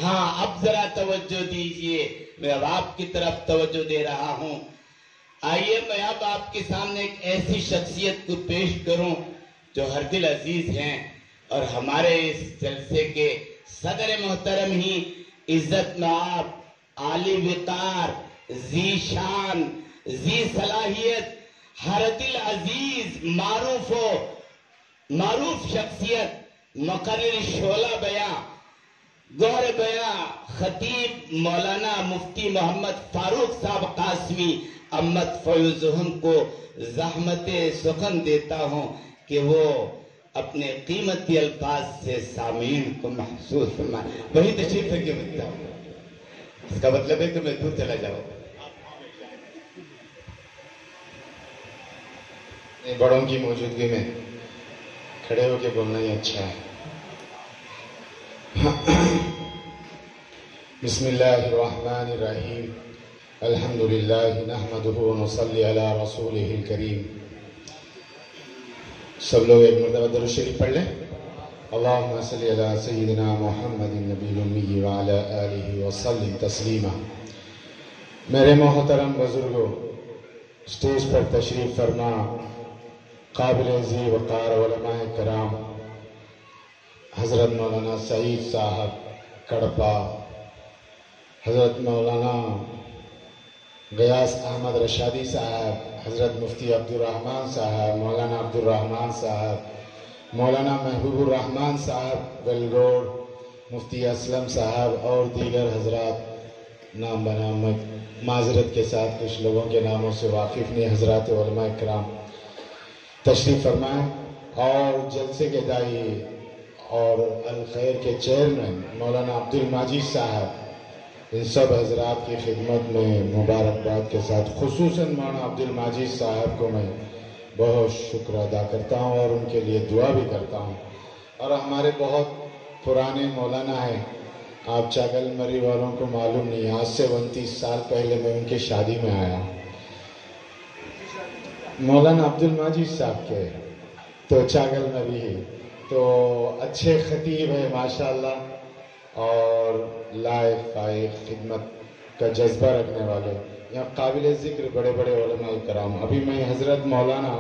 ہاں اب ذرا توجہ دیجئے، میں اب آپ کی طرف توجہ دے رہا ہوں۔ آئیے میں اب آپ کے سامنے ایک ایسی شخصیت کو پیش کروں جو ہر دل عزیز ہیں اور ہمارے اس جلسے کے صدر محترم ہی، عزت مآب، عالی وقار، ذی شان، ذی صلاحیت، ہر دل عزیز، معروف شخصیت، مقرر شعلہ بیاں، گوہر بیاں، خطیب مولانا مفتی محمد فاروق صاحب قاسمی امت فیضہم کو زحمت سخن دیتا ہوں کہ وہ اپنے قیمتی الفاظ سے سامعین کو محسوس فرمائے۔ وہی تشریف ہے کہ بتتا ہوں، اس کا مطلب ہے کہ میں دور چلا جاؤں۔ بڑوں کی موجودگی میں کھڑے ہو کے بولنا ہی اچھا ہے۔ بسم اللہ الرحمن الرحیم، الحمدللہ نحمدہ ونصلی علی رسولہ الکریم۔ سب لوگ ایک مرتبہ درود شریف پڑھ لیں۔ اللہم صلی علی سیدنا محمد النبی الامی وعلی آلہ وسلم تسلیما۔ میرے محترم بزرگوں، اسٹیج پر تشریف فرما قابل ذی وقار علماء کرام حضرت مولانا سعید صاحب کڑپا، حضرت مولانا غیاث احمد رشادی صاحب، حضرت مفتی عبدالرحمن صاحب، مولانا عبدالرحمن صاحب، مولانا محبوب الرحمن صاحب بلگوڑ، مفتی اسلم صاحب اور دیگر حضرات، نام بنام معذرت کے ساتھ کچھ لوگوں کے ناموں سے واقف نہیں، حضرات علماء کرام تشریف فرمائیں، اور جلسے کے دائی اور الخیر کے چیئرمین مولانا عبدالمجید صاحب، ان سب حضرات کی خدمت میں مبارکباد کے ساتھ خصوصاً مولانا عبدالمجید صاحب کو میں بہت شکر ادا کرتا ہوں اور ان کے لیے دعا بھی کرتا ہوں۔ اور ہمارے بہت پرانے مولانا ہیں، آپ چاگل مری والوں کو معلوم نہیں، آج سے 29 سال پہلے میں ان کی شادی میں آیا ہوں، مولانا عبدالمجید صاحب کے، تو چاگل مری ہی، تو اچھے خطیب ہیں ماشاءاللہ، اور لائق فائق خدمت کا جذبہ رکھنے والے، یہاں قابل ذکر بڑے بڑے علماء کرام۔ ابھی میں حضرت مولانا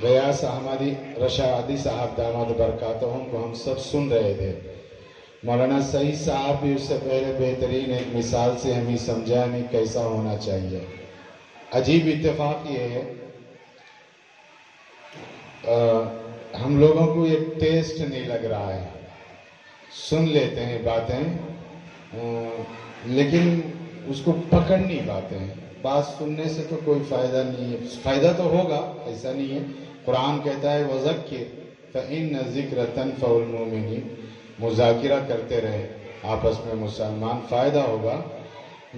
غیاث احمد رشادی صاحب داماد برکاتہم کو ہم سب سن رہے تھے، مولانا سعید صاحب بھی اس سے پہلے بہترین ایک مثال سے ہمیں سمجھا ہمیں کیسا ہونا چاہیے۔ عجیب اتفاق یہ ہے، ہم لوگوں کو یہ ٹیسٹ نہیں لگ رہا ہے، سن لیتے ہیں باتیں لیکن اس کو پکڑ نہیں پاتے ہیں۔ بات سننے سے تو کوئی فائدہ نہیں ہے، فائدہ تو ہوگا، ایسا نہیں ہے، قرآن کہتا ہے وَذَكِّرْ فَإِنَّ الذِّكْرَ تَنفَعُ الْمُؤْمِنِينَ، مذاکرہ کرتے رہے آپس میں مسلمان، فائدہ ہوگا،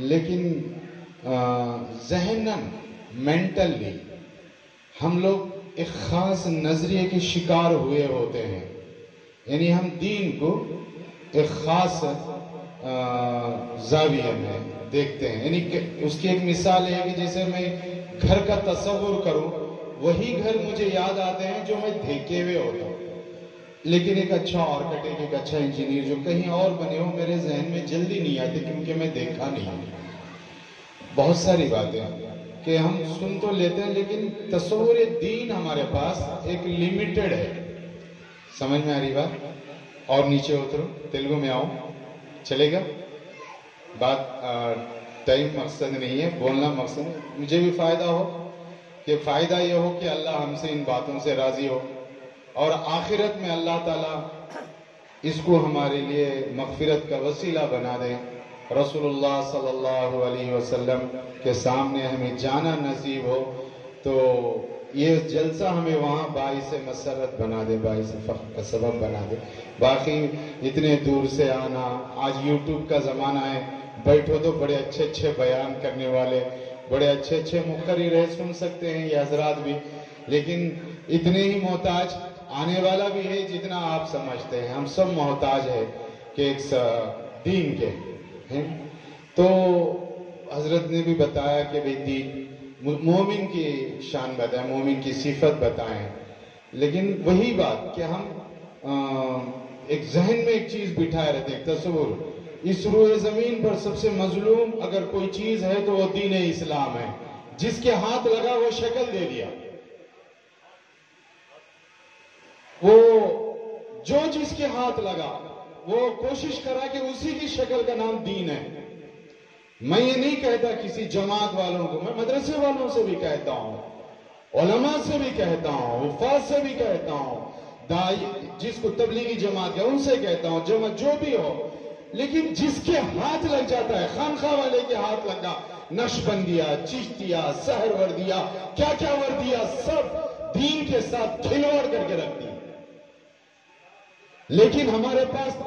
لیکن ذہناً مینٹلی ہم لوگ ایک خاص نظریے کے شکار ہوئے ہوتے ہیں، یعنی ہم دین کو ایک خاص زاویے میں دیکھتے ہیں، یعنی اس کی ایک مثال ہے کہ جیسے میں گھر کا تصور کروں، وہی گھر مجھے یاد آتے ہیں جو میں دیکھے ہوئے ہوتا ہوں، لیکن ایک اچھا آرکیٹیکٹ، ایک اچھا انجینئر جو کہیں اور بنے ہو میرے ذہن میں جلدی نہیں آتے کیونکہ میں دیکھا نہیں۔ بہت ساری باتیں کہ ہم سن تو لیتے ہیں لیکن تصور دین ہمارے پاس ایک لیمیٹڈ ہے، سمجھ میں آ رہی بات؟ اور نیچے اترو، تیلگو میں آؤ، چلے گا؟ بات ٹائم مقصد نہیں ہے، بولنا مقصد ہے، مجھے بھی فائدہ ہو، کہ فائدہ یہ ہو کہ اللہ ہم سے ان باتوں سے راضی ہو، اور آخرت میں اللہ تعالیٰ اس کو ہمارے لیے مغفرت کا وسیلہ بنا دے، رسول اللہ صلی اللہ علیہ وسلم کے سامنے ہمیں جانا نصیب ہو، تو یہ جلسہ ہمیں وہاں باعث مسرت بنا دے، باعث فخر کا سبب بنا دے۔ باقی اتنے دور سے آنا، آج یوٹیوب کا زمانہ ہے، بیٹھو تو بڑے اچھے اچھے بیان کرنے والے، بڑے اچھے اچھے مقرر ہے، سن سکتے ہیں یہ حضرات بھی، لیکن اتنے ہی محتاج آنے والا بھی ہے جتنا آپ سمجھتے ہیں، ہم سب محتاج ہیں کہ ایک دین کے ہیں۔ تو حضرت نے بھی بتایا کہ بھئی دین، مومن کی شان بتائیں، مومن کی صفت بتائیں، لیکن وہی بات کہ ہم ایک ذہن میں ایک چیز بٹھائے رہتے ہیں، ایک تصور اس روئے زمین پر سب سے مظلوم اگر کوئی چیز ہے تو وہ دین اسلام ہے. جس کے ہاتھ لگا وہ شکل دے دیا. وہ جو جس کے ہاتھ لگا وہ کوشش کرا کہ اسی کی شکل کا نام دین ہے. میں یہ نہیں کہتا کسی جماعت والوں کو، میں مدرسے والوں سے بھی کہتا ہوں، علماء سے بھی کہتا ہوں، حفاظ سے بھی کہتا ہوں، جس کو تبلیغی جماعت ہے ان سے کہتا ہوں، جماعت جو بھی ہو، لیکن جس کے ہاتھ لگ جاتا ہے، خانخواہ والے کے ہاتھ لگا، نقشبندیہ، چشتیہ، سحر وردیہ، کیا کیا وردیہ، سب دین کے ساتھ کھلواڑ کر کے رکھ دی. لیکن ہمارے پاس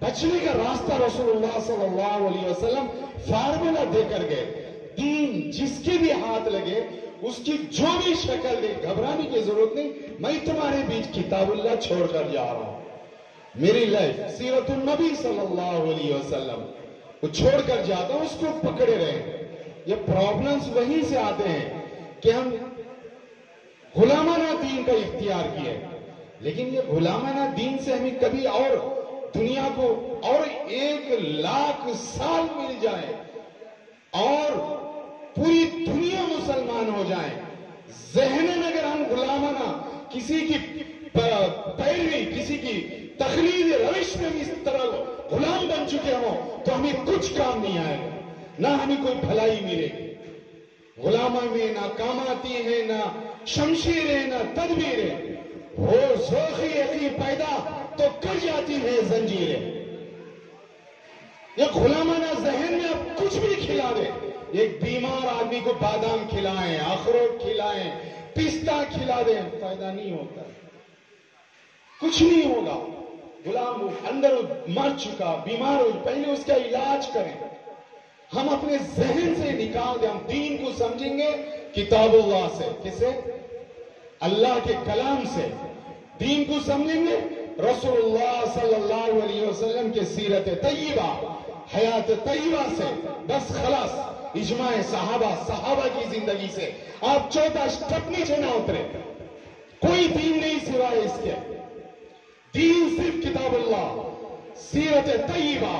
بچنے کا راستہ رسول اللہ صلی اللہ علیہ وسلم فارمولا دے کر گئے. دین جس کے بھی ہاتھ لگے اس کی جو بھی شکل دے، گھبرانے کی ضرورت نہیں. میں تمہارے بیچ کتاب اللہ چھوڑ کر جا رہا ہوں، میری لائف سیرت النبی صلی اللہ علیہ وسلم کو چھوڑ کر جاتا ہوں، اس کو پکڑے رہے. یہ پرابلمز وہیں سے آتے ہیں کہ ہم غلامانہ دین کا اختیار کیے، لیکن یہ غلامانہ دین سے ہمیں کبھی اور دنیا کو اور 1,00,000 سال مل جائے اور پوری دنیا مسلمان ہو جائے، ذہناً اگر ہم غلامانہ کسی کی پیروی، کسی کی تقلید روش میں اس طرح غلام بن چکے ہوں تو ہمیں کچھ کام نہیں آئے گا، نہ ہمیں کوئی بھلائی ملے گی. غلامہ میں نہ کام آتی ہے، نہ شمشیر ہے، نہ تدبیر ہے. ہو ذوق یقین پیدا تو کر جاتی ہے زنجیریں. یہ غلامانہ ذہن میں آپ کچھ بھی کھلا دیں، ایک بیمار آدمی کو بادام کھلائیں، اخروٹ کھلائیں، پستہ کھلا دیں، فائدہ نہیں ہوتا، کچھ نہیں ہوگا. غلام اندر مر چکا، بیمار ہو، پہلے اس کا علاج کریں. ہم اپنے ذہن سے نکال دیں. ہم دین کو سمجھیں گے کتاب اللہ سے. کس سے؟ اللہ کے کلام سے. دین کو سمجھیں گے رسول اللہ صلی اللہ علیہ وسلم کے سیرت طیبہ، حیات طیبہ سے. بس خلاص. اجماع صحابہ کی زندگی سے. آپ 14 اسٹیپ نیچے نہ اترے. کوئی دین نہیں سوائے اس کے. دین صرف کتاب اللہ، سیرت طیبہ،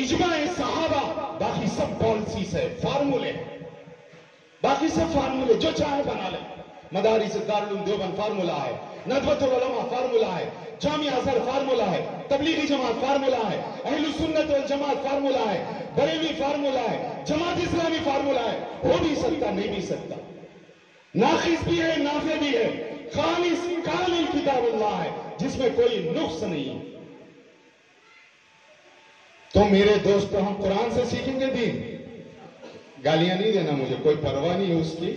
اجماع صحابہ. باقی سب پالیسیز ہے، فارمولے، باقی سب فارمولے جو چاہے بنا لیں. مدارس دارالعلوم دیوبند فارمولا ہے، ندوۃ العلماء فارمولا ہے، جامعہ ازہر فارمولا ہے، تبلیغی جماعت فارمولا ہے، اہل سنت والجماعت فارمولا ہے، بریلوی فارمولا ہے، جماعت اسلامی فارمولا ہے. ہو بھی سکتا، نہیں بھی سکتا، ناقص بھی ہے، نافع بھی ہے. خالص کامل کتاب اللہ ہے جس میں کوئی نقص نہیں ہے. تو میرے دوستو، ہم قرآن سے سیکھیں گے دین. گالیاں نہیں دینا مجھے، کوئی پرواہ نہیں ہے اس کی.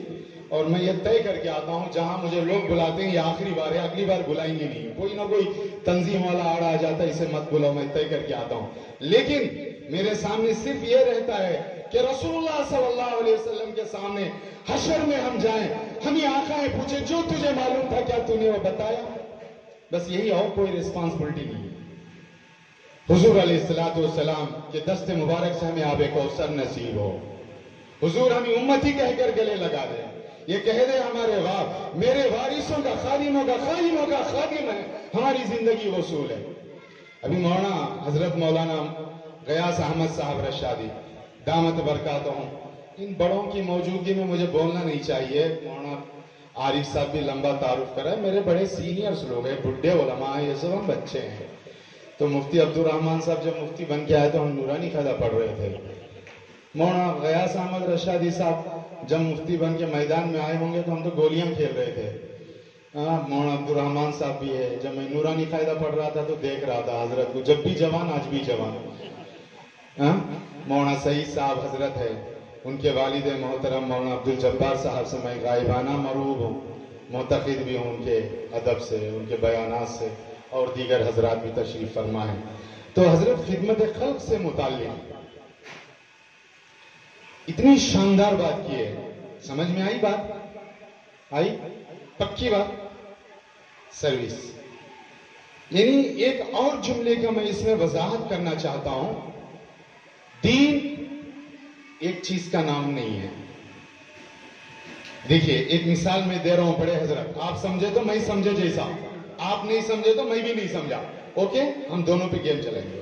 اور میں یہ طے کر کے آتا ہوں جہاں مجھے لوگ بلاتے ہیں یہ آخری بار ہے، اگلی بار بلائیں گے نہیں. کوئی نہ کوئی تنظیم والا آڑا آ جاتا ہے، اسے مت بلاؤ. میں طے کر کے آتا ہوں. لیکن میرے سامنے صرف یہ رہتا ہے کہ رسول اللہ صلی اللہ علیہ وسلم کے سامنے حشر میں ہم جائیں، ہمیں آقا پوچھے جو تجھے معلوم تھا کیا تو نے وہ بتایا؟ بس یہی، اور کوئی ریسپانسبلٹی نہیں. حضور علیہ السلام کے دست مبارک سے ہمیں آب کوثر نصیب ہو. حضور ہمیں امتی کہہ کر گلے لگا دے. یہ کہہ دے ہمارے میرے وارثوں کا، خادموں کا خادم ہے، ہماری زندگی وصول ہے. ابھی مولانا حضرت مولانا غیاث احمد صاحب رشادی دامت برکاتہم، ان بڑوں کی موجودگی میں مجھے بولنا نہیں چاہیے. مولانا عارف صاحب بھی لمبا تعارف کرا ہے. میرے بڑے سینئرز لوگ ہیں، بڈھے علماء ہیں، یہ سب ہم بچے ہیں. تو مفتی عبدالرحمان صاحب جب مفتی بن کے آئے تو ہم نورانی خدا پڑھ رہے تھے. مولانا غیاث احمد رشادی صاحب جب مفتی بن کے میدان میں آئے ہوں گے تو ہم تو گولیاں کھیل رہے تھے. مولانا عبدالرحمان صاحب بھی ہے. جب میں نورانی قاعدہ پڑھ رہا تھا تو دیکھ رہا تھا حضرت کو، جب بھی جوان آج بھی جوان. مولانا سعید صاحب حضرت ہے، ان کے والد محترم مولانا عبدالجبار صاحب سے میں غائبانہ مروب ہوں، معتقد بھی ہوں ان کے ادب سے، ان کے بیانات سے، اور دیگر حضرات بھی تشریف فرما ہیں. تو حضرت خدمت خلق سے متعلق اتنی شاندار بات کی ہے. سمجھ میں آئی بات؟ آئی؟ پکی بات؟ سروس. یعنی ایک اور جملے کا میں اس میں وضاحت کرنا چاہتا ہوں. دین ایک چیز کا نام نہیں ہے. دیکھیے ایک مثال میں دے رہا ہوں بڑے حضرت، آپ سمجھے تو میں سمجھے جیسا، آپ نہیں سمجھے تو میں بھی نہیں سمجھا. اوکے، ہم دونوں پہ گیم چلیں گے.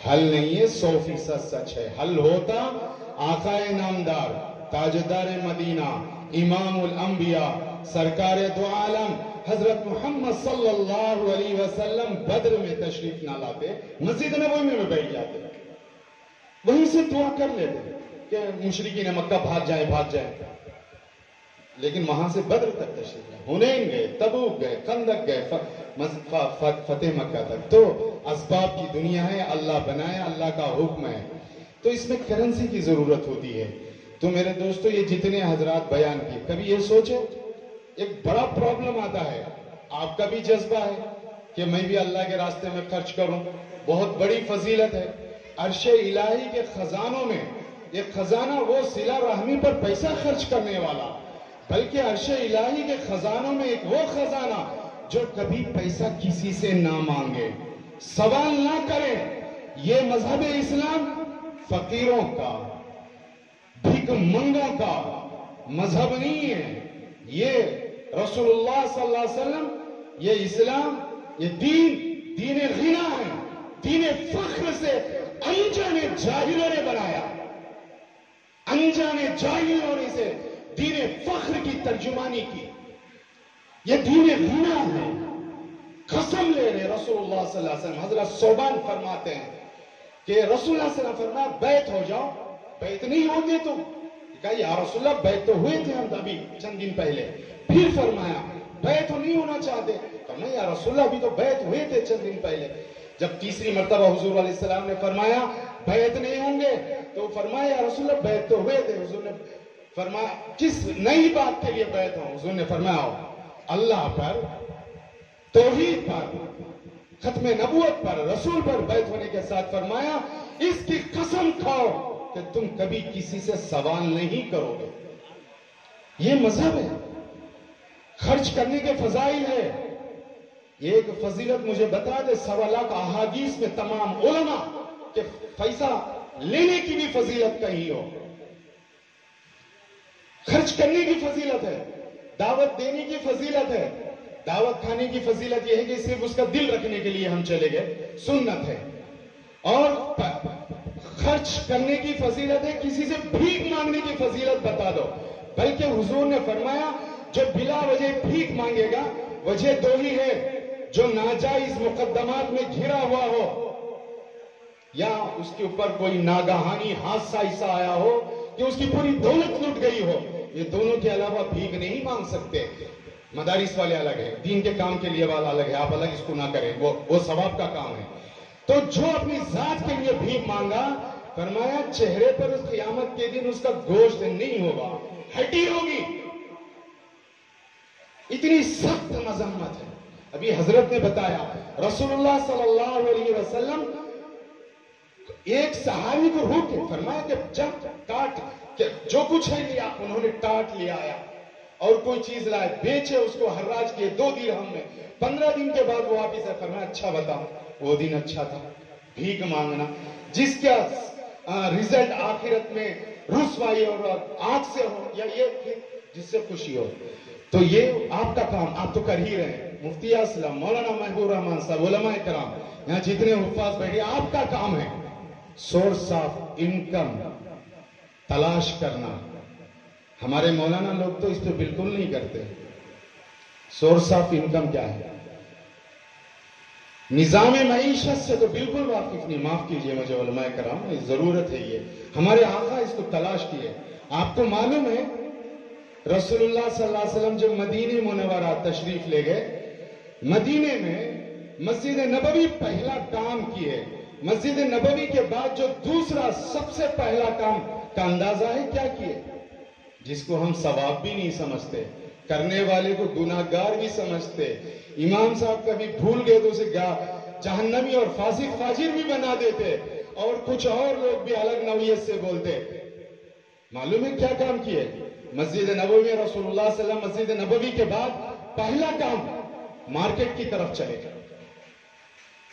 حل نہیں ہے، 100% سچ ہے. حل ہوتا آقائے نامدار تاجدار مدینہ امام الانبیاء سرکار دو عالم حضرت محمد صلی اللہ علیہ وسلم بدر میں تشریف نہ لاتے، مسجد نبوی میں بیٹھ جاتے، وہیں سے دعا کر لیتے کہ مشرکین مکہ بھاگ جائیں. لیکن وہاں سے بدر تک تشریف لائے، حنین گئے، تبوک گئے، خندق گئے، فتح مکہ تک. تو اسباب کی دنیا ہے، اللہ بنایا، اللہ کا حکم ہے. تو اس میں کرنسی کی ضرورت ہوتی ہے. تو میرے دوستو یہ جتنے حضرات بیان کیے، کبھی یہ سوچو ایک بڑا پرابلم آتا ہے، آپ کا بھی جذبہ ہے کہ میں بھی اللہ کے راستے میں خرچ کروں، بہت بڑی فضیلت ہے. عرش الہی کے خزانوں میں ایک خزانہ وہ صلہ رحمی پر پیسہ خرچ کرنے والا، بلکہ عرش الہی کے خزانوں میں ایک وہ خزانہ جو کبھی پیسہ کسی سے نہ مانگے، سوال نہ کرے. یہ مذہب اسلام فقیروں کا، بھیک منگوں کا مذہب نہیں ہے. یہ رسول اللہ صلی اللہ علیہ وسلم، یہ اسلام، یہ دین غنا ہے، دین فخر سے انجانے جاہلوں نے بنایا. انجانے جاہلوں نے سے دین فخر کی ترجمانی کی. یہ دین غنا ہے. قسم لے رہے رسول اللہ صلی اللہ علیہ وسلم. حضرت صوبان فرماتے ہیں کہ رسول اللہ صلی اللہ علیہ وسلم فرمایا بیعت ہو جاؤ. بیعت نہیں ہوگے تم؟ کہا یا رسول اللہ بیعت تو ہوئے تھے ہم ابھی چند دن پہلے. پھر فرمایا بیعت تو نہیں ہونا چاہتے؟ فرمایا یا رسول اللہ ابھی تو بیعت ہوئے تھے چند دن پہلے. جب تیسری مرتبہ حضور علیہ السلام نے فرمایا بیعت نہیں ہوں گے تو فرمایا یا رسول اللہ بیعت تو ہوئے تھے. حضور نے فرمایا کس نئی بات کے لیے بیعت ہوں؟ حضور نے فرمایا اللہ پر، توحید پر، ختم نبوت پر، رسول پر بیعت ہونے کے ساتھ فرمایا اس کی قسم کھاؤ کہ تم کبھی کسی سے سوال نہیں کرو گے. یہ مذہب ہے، خرچ کرنے کے فضائل ہے. ایک فضیلت مجھے بتا دے، 1.25 لاکھ احادیث میں تمام علماء کہ پیسہ لینے کی بھی فضیلت کہیں ہو، خرچ کرنے کی فضیلت ہے، دعوت دینے کی فضیلت ہے. دعوت کھانے کی فضیلت یہ ہے کہ صرف اس کا دل رکھنے کے لیے ہم چلے گئے، سنت ہے. اور خرچ کرنے کی فضیلت ہے، کسی سے بھیک مانگنے کی فضیلت بتا دو. بلکہ حضور نے فرمایا جو بلا وجہ بھیک مانگے گا وجہ دو ہی ہے، جو ناجائز مقدمات میں گھرا ہوا ہو یا اس کے اوپر کوئی ناگہانی حادثہ ایسا آیا ہو کہ اس کی پوری دولت لٹ گئی ہو. یہ دونوں کے علاوہ بھیک نہیں مانگ سکتے. مدارس والے الگ ہیں، دین کے کام کے لیے والا الگ ہے، آپ الگ اس کو نہ کریں، وہ ثواب کا کام ہے. تو جو اپنی ذات کے لیے بھیک مانگا، فرمایا چہرے پر اس قیامت کے دن اس کا گوشت نہیں ہوگا، ہڈی ہوگی. اتنی سخت مذمت ہے. ابھی حضرت نے بتایا رسول اللہ صلی اللہ علیہ وسلم ایک صحابی کو روکے، فرمایا کہ جب کاٹ کہ جو کچھ ہے لیا، انہوں نے کاٹ لیا آیا اور کوئی چیز لائے، بیچے، اس کو حراج کیے 2 درہم میں. 15 دن کے بعد وہ واپس آئے، فرمایا اچھا بتاؤ وہ دن اچھا تھا. بھیک مانگنا جس کا رزلٹ آخرت میں رسوائی اور آنکھ سے ہو یا یہ جس سے خوشی ہو. تو یہ آپ کا کام، آپ تو کر ہی رہے ہیں. مفتی اسلم، مولانا محبوب الرحمان صاحب، علماء کرام، یہاں جتنے حفاظ بیٹھے، آپ کا کام ہے سورس آف انکم تلاش کرنا. ہمارے مولانا لوگ تو اس پہ بالکل نہیں کرتے. سورس آف انکم کیا ہے؟ نظام معیشت سے تو بالکل واقف نہیں. معاف کیجئے مجھے علماء کرام، ضرورت ہے یہ، ہمارے آقا اس کو تلاش کیے. آپ کو معلوم ہے رسول اللہ صلی اللہ علیہ وسلم جب مدینہ منورہ تشریف لے گئے، مدینے میں مسجد نبوی پہلا کام کیے. مسجد نبوی کے بعد جو دوسرا سب سے پہلا کام کا اندازہ ہے کیا کیے؟ جس کو ہم ثواب بھی نہیں سمجھتے، کرنے والے کو گناہگار بھی سمجھتے. امام صاحب کبھی بھول گئے تو اسے جہنمی اور فاسق فاجر بھی بنا دیتے، اور کچھ اور لوگ بھی الگ نوعیت سے بولتے. معلوم ہے کیا کام کیے؟ مسجد نبوی میں رسول اللہ صلی اللہ علیہ وسلم مسجد نبوی کے بعد پہلا کام مارکیٹ کی طرف چلے گئے.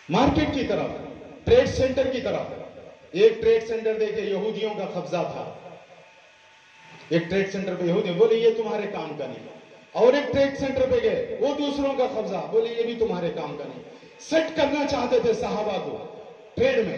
مارکیٹ کی طرف، ٹریڈ سینٹر کی طرف. ایک ٹریڈ سینٹر دیکھے یہودیوں کا قبضہ تھا، ایک ٹریڈ سینٹر پہ یہودی بولے یہ تمہارے کام کا نہیں. اور ایک ٹریڈ سینٹر پہ گئے، وہ دوسروں کا قبضہ، بولے یہ بھی تمہارے کام کا نہیں. سیٹ کرنا چاہتے تھے صحابہ کو ٹریڈ میں.